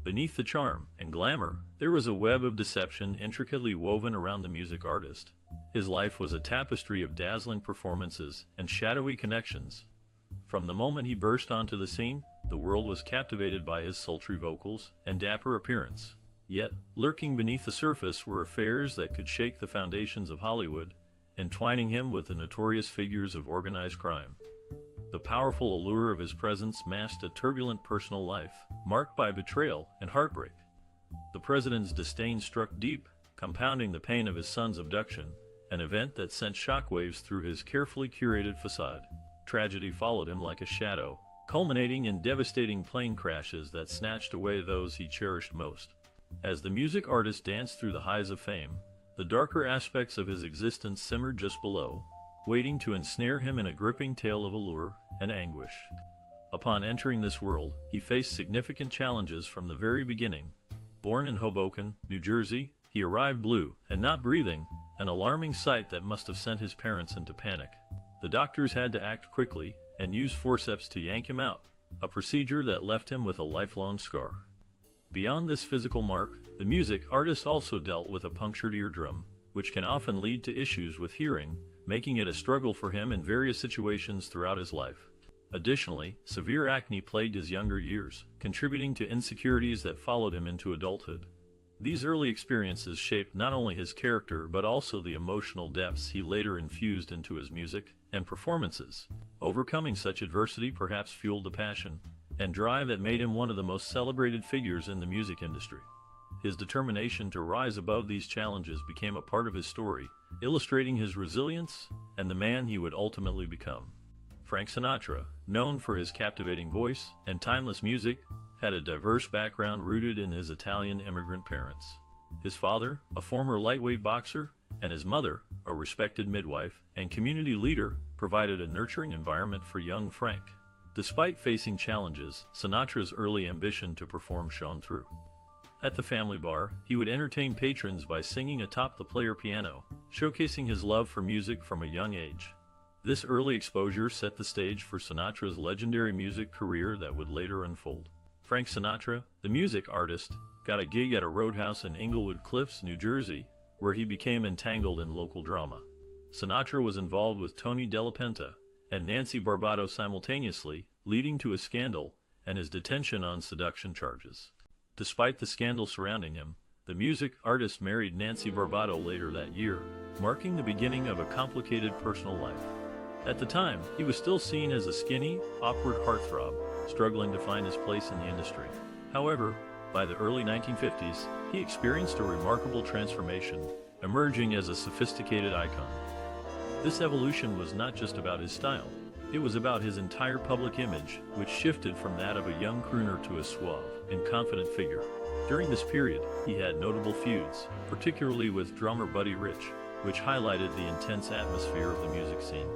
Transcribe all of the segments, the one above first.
Beneath the charm and glamour, there was a web of deception intricately woven around the music artist. His life was a tapestry of dazzling performances and shadowy connections. From the moment he burst onto the scene, the world was captivated by his sultry vocals and dapper appearance. Yet, lurking beneath the surface were affairs that could shake the foundations of Hollywood, entwining him with the notorious figures of organized crime. The powerful allure of his presence masked a turbulent personal life, marked by betrayal and heartbreak. The president's disdain struck deep, compounding the pain of his son's abduction, an event that sent shockwaves through his carefully curated facade. Tragedy followed him like a shadow, culminating in devastating plane crashes that snatched away those he cherished most. As the music artist danced through the highs of fame, the darker aspects of his existence simmered just below, waiting to ensnare him in a gripping tale of allure and anguish. Upon entering this world, he faced significant challenges from the very beginning. Born in Hoboken, New Jersey, he arrived blue and not breathing, an alarming sight that must have sent his parents into panic. The doctors had to act quickly and use forceps to yank him out, a procedure that left him with a lifelong scar. Beyond this physical mark, the music artist also dealt with a punctured eardrum, which can often lead to issues with hearing, making it a struggle for him in various situations throughout his life. Additionally, severe acne plagued his younger years, contributing to insecurities that followed him into adulthood. These early experiences shaped not only his character but also the emotional depths he later infused into his music and performances. Overcoming such adversity perhaps fueled the passion and drive that made him one of the most celebrated figures in the music industry. His determination to rise above these challenges became a part of his story, illustrating his resilience and the man he would ultimately become. Frank Sinatra, known for his captivating voice and timeless music, had a diverse background rooted in his Italian immigrant parents. His father, a former lightweight boxer, and his mother, a respected midwife and community leader, provided a nurturing environment for young Frank. Despite facing challenges, Sinatra's early ambition to perform shone through. At the family bar, he would entertain patrons by singing atop the player piano, showcasing his love for music from a young age. This early exposure set the stage for Sinatra's legendary music career that would later unfold. Frank Sinatra, the music artist, got a gig at a roadhouse in Englewood Cliffs, New Jersey, where he became entangled in local drama. Sinatra was involved with Tony Della Penta and Nancy Barbato simultaneously, leading to a scandal and his detention on seduction charges. Despite the scandal surrounding him, the music artist married Nancy Barbato later that year, marking the beginning of a complicated personal life. At the time, he was still seen as a skinny, awkward heartthrob, struggling to find his place in the industry. However, by the early 1950s, he experienced a remarkable transformation, emerging as a sophisticated icon. This evolution was not just about his style, it was about his entire public image, which shifted from that of a young crooner to a suave and confident figure. During this period, he had notable feuds, particularly with drummer Buddy Rich, which highlighted the intense atmosphere of the music scene.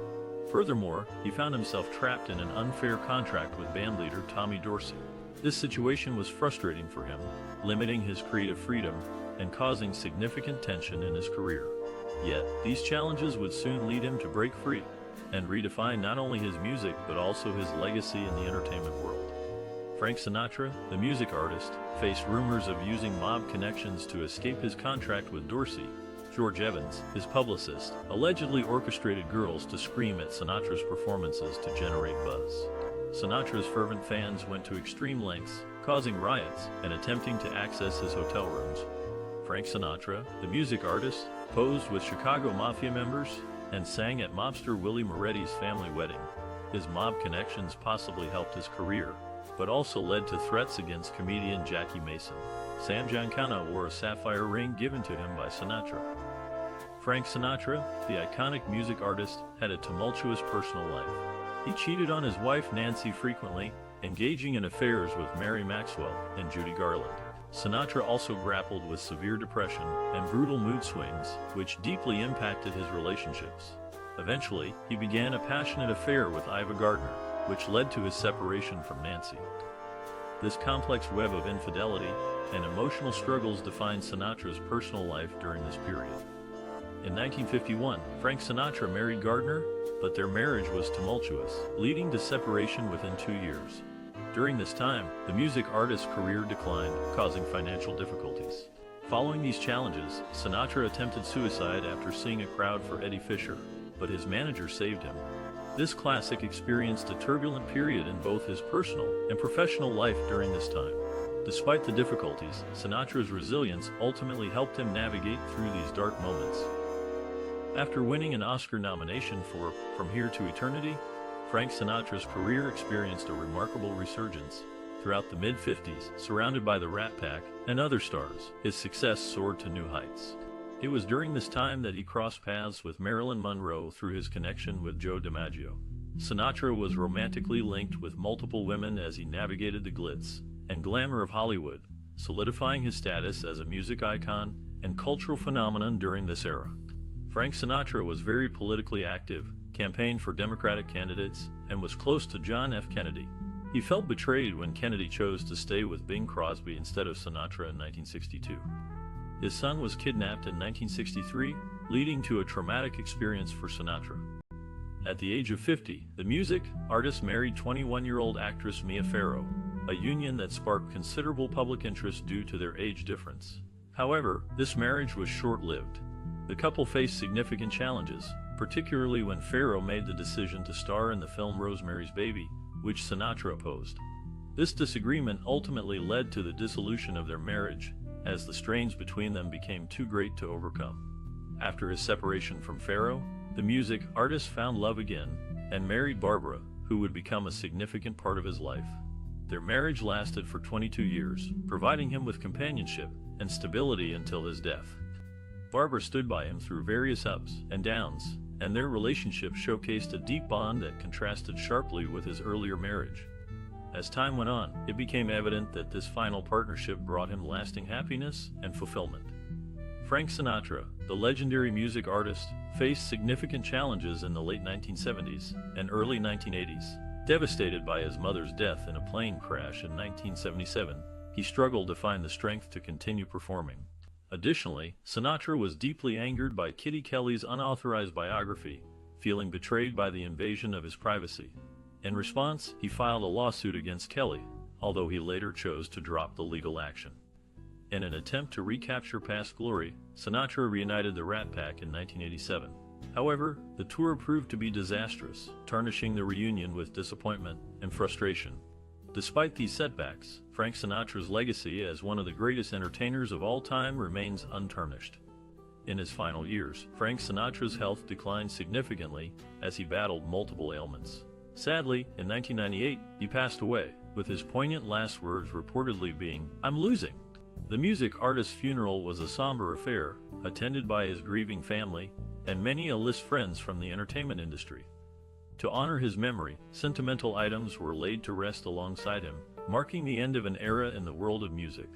Furthermore, he found himself trapped in an unfair contract with bandleader Tommy Dorsey. This situation was frustrating for him, limiting his creative freedom and causing significant tension in his career. Yet, these challenges would soon lead him to break free and redefine not only his music but also his legacy in the entertainment world. Frank Sinatra, the music artist, faced rumors of using mob connections to escape his contract with Dorsey. George Evans, his publicist, allegedly orchestrated girls to scream at Sinatra's performances to generate buzz. Sinatra's fervent fans went to extreme lengths, causing riots and attempting to access his hotel rooms. Frank Sinatra, the music artist, posed with Chicago Mafia members and sang at mobster Willie Moretti's family wedding. His mob connections possibly helped his career, but also led to threats against comedian Jackie Mason. Sam Giancana wore a sapphire ring given to him by Sinatra. Frank Sinatra, the iconic music artist, had a tumultuous personal life. He cheated on his wife Nancy frequently, engaging in affairs with Mary Maxwell and Judy Garland. Sinatra also grappled with severe depression and brutal mood swings, which deeply impacted his relationships. Eventually, he began a passionate affair with Ava Gardner, which led to his separation from Nancy. This complex web of infidelity and emotional struggles defined Sinatra's personal life during this period. In 1951, Frank Sinatra married Gardner, but their marriage was tumultuous, leading to separation within 2 years. During this time, the music artist's career declined, causing financial difficulties. Following these challenges, Sinatra attempted suicide after seeing a crowd for Eddie Fisher, but his manager saved him. This classic experienced a turbulent period in both his personal and professional life during this time. Despite the difficulties, Sinatra's resilience ultimately helped him navigate through these dark moments. After winning an Oscar nomination for From Here to Eternity, Frank Sinatra's career experienced a remarkable resurgence. Throughout the mid-50s, surrounded by the Rat Pack and other stars, his success soared to new heights. It was during this time that he crossed paths with Marilyn Monroe through his connection with Joe DiMaggio. Sinatra was romantically linked with multiple women as he navigated the glitz and glamour of Hollywood, solidifying his status as a music icon and cultural phenomenon during this era. Frank Sinatra was very politically active, campaigned for Democratic candidates, and was close to John F. Kennedy. He felt betrayed when Kennedy chose to stay with Bing Crosby instead of Sinatra in 1962. His son was kidnapped in 1963, leading to a traumatic experience for Sinatra. At the age of 50, the music artist married 21-year-old actress Mia Farrow, a union that sparked considerable public interest due to their age difference. However, this marriage was short-lived. The couple faced significant challenges, particularly when Farrow made the decision to star in the film Rosemary's Baby, which Sinatra opposed. This disagreement ultimately led to the dissolution of their marriage, as the strains between them became too great to overcome. After his separation from Farrow, the music artist found love again and married Barbara, who would become a significant part of his life. Their marriage lasted for 22 years, providing him with companionship and stability until his death. Barbara stood by him through various ups and downs, and their relationship showcased a deep bond that contrasted sharply with his earlier marriage. As time went on, it became evident that this final partnership brought him lasting happiness and fulfillment. Frank Sinatra, the legendary music artist, faced significant challenges in the late 1970s and early 1980s. Devastated by his mother's death in a plane crash in 1977, he struggled to find the strength to continue performing. Additionally, Sinatra was deeply angered by Kitty Kelly's unauthorized biography, feeling betrayed by the invasion of his privacy. In response, he filed a lawsuit against Kelly, although he later chose to drop the legal action. In an attempt to recapture past glory, Sinatra reunited the Rat Pack in 1987. However, the tour proved to be disastrous, tarnishing the reunion with disappointment and frustration. Despite these setbacks, Frank Sinatra's legacy as one of the greatest entertainers of all time remains untarnished. In his final years, Frank Sinatra's health declined significantly as he battled multiple ailments. Sadly, in 1998, he passed away, with his poignant last words reportedly being, "I'm losing." The music artist's funeral was a somber affair, attended by his grieving family and many A-list friends from the entertainment industry. To honor his memory, sentimental items were laid to rest alongside him, marking the end of an era in the world of music.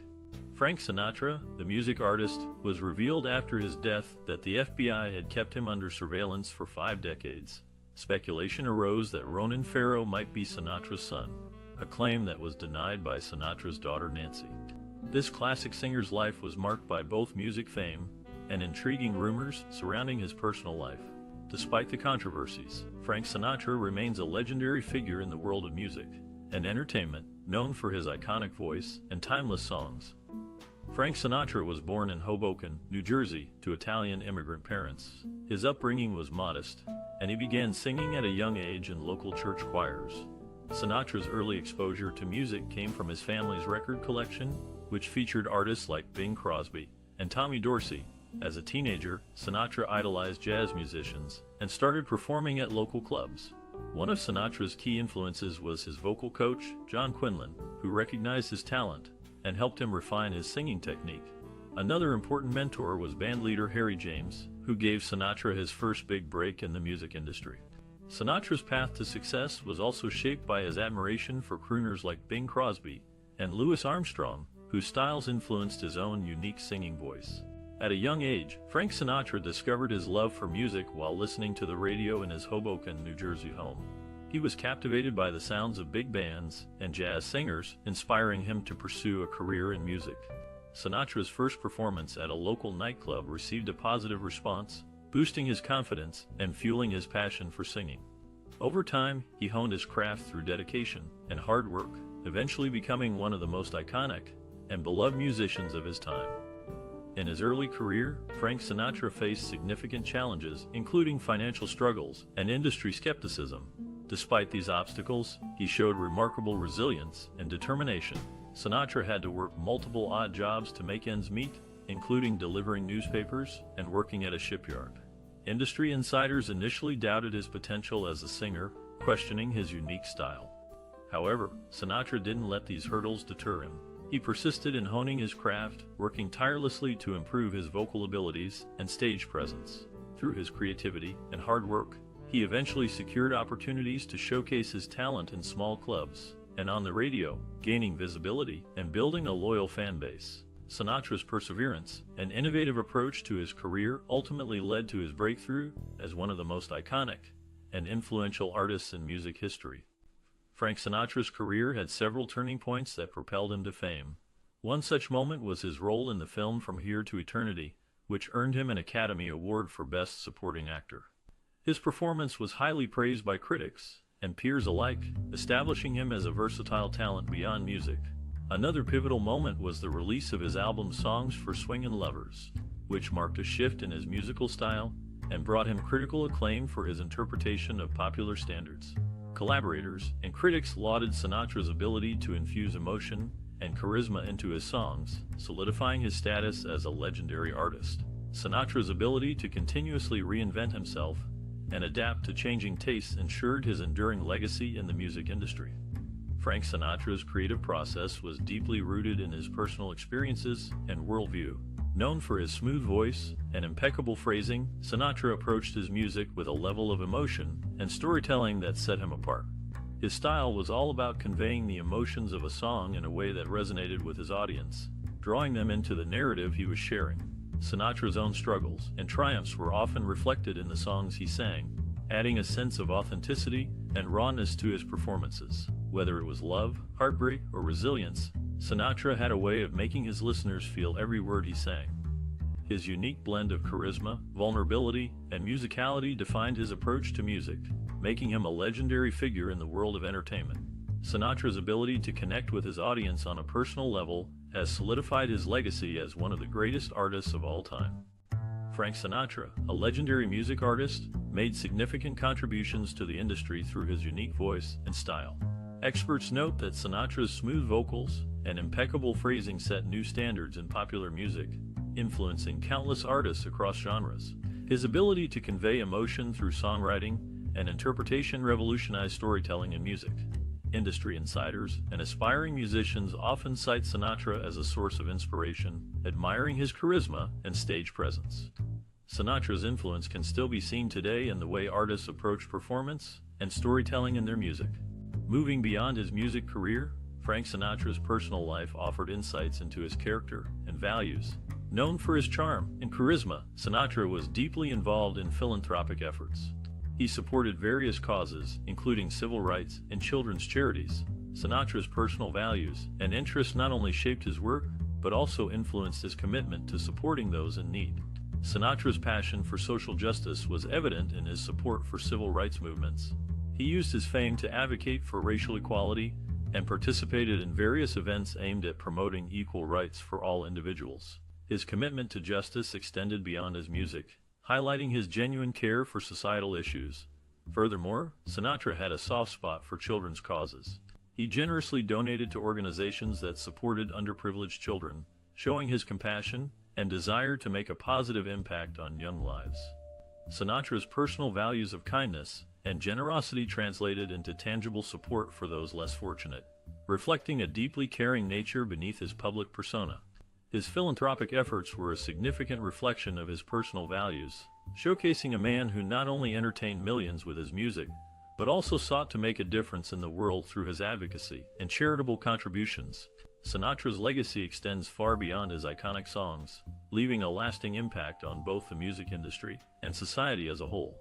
Frank Sinatra, the music artist, was revealed after his death that the FBI had kept him under surveillance for 5 decades. Speculation arose that Ronan Farrow might be Sinatra's son, a claim that was denied by Sinatra's daughter Nancy. This classic singer's life was marked by both music fame and intriguing rumors surrounding his personal life. Despite the controversies, Frank Sinatra remains a legendary figure in the world of music and entertainment, known for his iconic voice and timeless songs. Frank Sinatra was born in Hoboken, New Jersey, to Italian immigrant parents. His upbringing was modest, and he began singing at a young age in local church choirs. Sinatra's early exposure to music came from his family's record collection, which featured artists like Bing Crosby and Tommy Dorsey. As a teenager, Sinatra idolized jazz musicians and started performing at local clubs. One of Sinatra's key influences was his vocal coach, John Quinlan, who recognized his talent and helped him refine his singing technique. Another important mentor was bandleader Harry James, who gave Sinatra his first big break in the music industry. Sinatra's path to success was also shaped by his admiration for crooners like Bing Crosby and Louis Armstrong, whose styles influenced his own unique singing voice. At a young age, Frank Sinatra discovered his love for music while listening to the radio in his Hoboken, New Jersey home. He was captivated by the sounds of big bands and jazz singers, inspiring him to pursue a career in music. Sinatra's first performance at a local nightclub received a positive response, boosting his confidence and fueling his passion for singing. Over time, he honed his craft through dedication and hard work, eventually becoming one of the most iconic and beloved musicians of his time. In his early career, Frank Sinatra faced significant challenges, including financial struggles and industry skepticism. Despite these obstacles, he showed remarkable resilience and determination. Sinatra had to work multiple odd jobs to make ends meet, including delivering newspapers and working at a shipyard. Industry insiders initially doubted his potential as a singer, questioning his unique style. However, Sinatra didn't let these hurdles deter him. He persisted in honing his craft, working tirelessly to improve his vocal abilities and stage presence. Through his creativity and hard work, he eventually secured opportunities to showcase his talent in small clubs and on the radio, gaining visibility and building a loyal fan base. Sinatra's perseverance and innovative approach to his career ultimately led to his breakthrough as one of the most iconic and influential artists in music history. Frank Sinatra's career had several turning points that propelled him to fame. One such moment was his role in the film From Here to Eternity, which earned him an Academy Award for Best Supporting Actor. His performance was highly praised by critics and peers alike, establishing him as a versatile talent beyond music. Another pivotal moment was the release of his album Songs for Swingin' Lovers, which marked a shift in his musical style and brought him critical acclaim for his interpretation of popular standards. Collaborators and critics lauded Sinatra's ability to infuse emotion and charisma into his songs, solidifying his status as a legendary artist. Sinatra's ability to continuously reinvent himself and adapt to changing tastes ensured his enduring legacy in the music industry. Frank Sinatra's creative process was deeply rooted in his personal experiences and worldview. Known for his smooth voice and impeccable phrasing, Sinatra approached his music with a level of emotion and storytelling that set him apart. His style was all about conveying the emotions of a song in a way that resonated with his audience, drawing them into the narrative he was sharing. Sinatra's own struggles and triumphs were often reflected in the songs he sang, adding a sense of authenticity and rawness to his performances. Whether it was love, heartbreak, or resilience, Sinatra had a way of making his listeners feel every word he sang. His unique blend of charisma, vulnerability, and musicality defined his approach to music, making him a legendary figure in the world of entertainment. Sinatra's ability to connect with his audience on a personal level has solidified his legacy as one of the greatest artists of all time. Frank Sinatra, a legendary music artist, made significant contributions to the industry through his unique voice and style. Experts note that Sinatra's smooth vocals and impeccable phrasing set new standards in popular music, influencing countless artists across genres. His ability to convey emotion through songwriting and interpretation revolutionized storytelling in music. Industry insiders and aspiring musicians often cite Sinatra as a source of inspiration, admiring his charisma and stage presence. Sinatra's influence can still be seen today in the way artists approach performance and storytelling in their music. Moving beyond his music career, Frank Sinatra's personal life offered insights into his character and values. Known for his charm and charisma, Sinatra was deeply involved in philanthropic efforts. He supported various causes, including civil rights and children's charities. Sinatra's personal values and interests not only shaped his work, but also influenced his commitment to supporting those in need. Sinatra's passion for social justice was evident in his support for civil rights movements. He used his fame to advocate for racial equality and participated in various events aimed at promoting equal rights for all individuals. His commitment to justice extended beyond his music, highlighting his genuine care for societal issues. Furthermore, Sinatra had a soft spot for children's causes. He generously donated to organizations that supported underprivileged children, showing his compassion and desire to make a positive impact on young lives. Sinatra's personal values of kindness and generosity translated into tangible support for those less fortunate, reflecting a deeply caring nature beneath his public persona. His philanthropic efforts were a significant reflection of his personal values, showcasing a man who not only entertained millions with his music, but also sought to make a difference in the world through his advocacy and charitable contributions. Sinatra's legacy extends far beyond his iconic songs, leaving a lasting impact on both the music industry and society as a whole.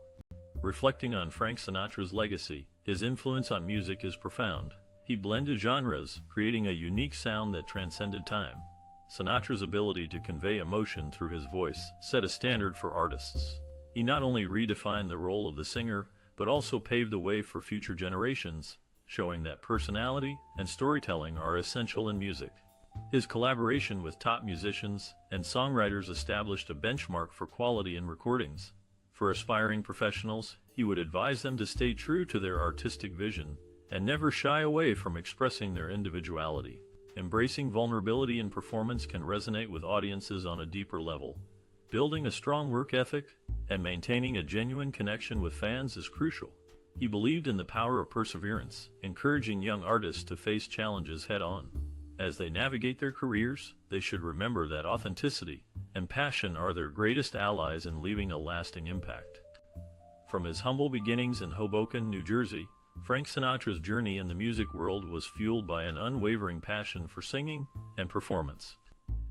Reflecting on Frank Sinatra's legacy, his influence on music is profound. He blended genres, creating a unique sound that transcended time. Sinatra's ability to convey emotion through his voice set a standard for artists. He not only redefined the role of the singer, but also paved the way for future generations, showing that personality and storytelling are essential in music. His collaboration with top musicians and songwriters established a benchmark for quality in recordings. For aspiring professionals, he would advise them to stay true to their artistic vision and never shy away from expressing their individuality. Embracing vulnerability in performance can resonate with audiences on a deeper level. Building a strong work ethic and maintaining a genuine connection with fans is crucial. He believed in the power of perseverance, encouraging young artists to face challenges head-on. As they navigate their careers, they should remember that authenticity and passion are their greatest allies in leaving a lasting impact. From his humble beginnings in Hoboken, New Jersey, Frank Sinatra's journey in the music world was fueled by an unwavering passion for singing and performance.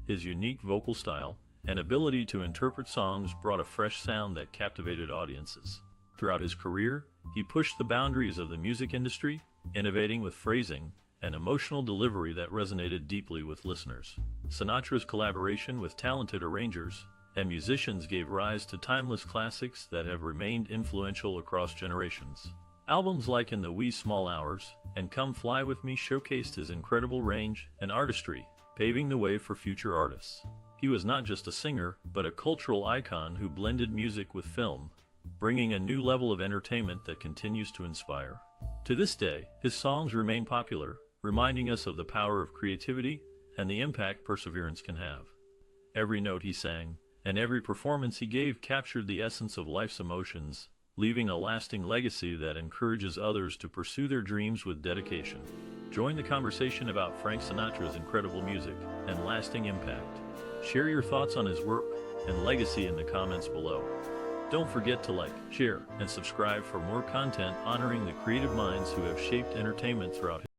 His unique vocal style and ability to interpret songs brought a fresh sound that captivated audiences. Throughout his career, he pushed the boundaries of the music industry, innovating with phrasing and emotional delivery that resonated deeply with listeners. Sinatra's collaboration with talented arrangers and musicians gave rise to timeless classics that have remained influential across generations. Albums like In the Wee Small Hours and Come Fly With Me showcased his incredible range and artistry, paving the way for future artists. He was not just a singer, but a cultural icon who blended music with film, bringing a new level of entertainment that continues to inspire. To this day, his songs remain popular, reminding us of the power of creativity and the impact perseverance can have. Every note he sang and every performance he gave captured the essence of life's emotions, leaving a lasting legacy that encourages others to pursue their dreams with dedication. Join the conversation about Frank Sinatra's incredible music and lasting impact. Share your thoughts on his work and legacy in the comments below. Don't forget to like, share, and subscribe for more content honoring the creative minds who have shaped entertainment throughout history.